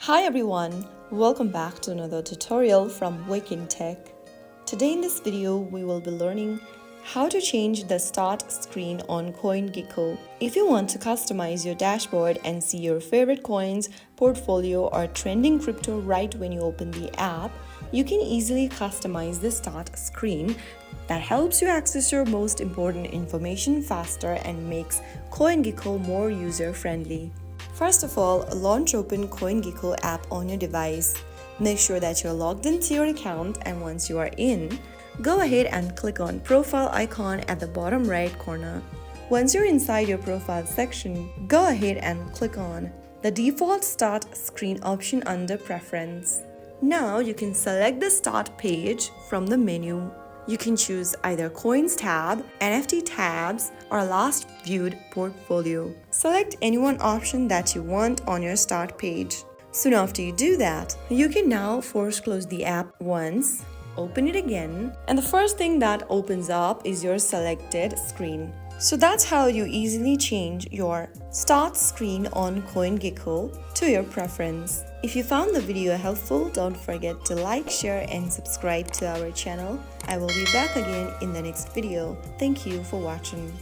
Hi everyone, welcome back to another tutorial from Wake&Tech. Today in this video, we will be learning how to change the start screen on CoinGecko. If you want to customize your dashboard and see your favorite coins, portfolio or trending crypto right when you open the app, you can easily customize the start screen that helps you access your most important information faster and makes CoinGecko more user-friendly. First of all, launch open CoinGecko app on your device. Make sure that you're logged into your account, and once you are in, go ahead and click on profile icon at the bottom right corner. Once you're inside your profile section, go ahead and click on the default start screen option under preference. Now you can select the start page from the menu. You can choose either Coins tab, NFT tabs, or last viewed portfolio. Select any one option that you want on your start page. Soon after you do that, you can now force close the app once, open it again, and the first thing that opens up is your selected screen. So that's how you easily change your start screen on CoinGecko to your preference. If you found the video helpful, don't forget to like, share, and subscribe to our channel. I will be back again in the next video. Thank you for watching.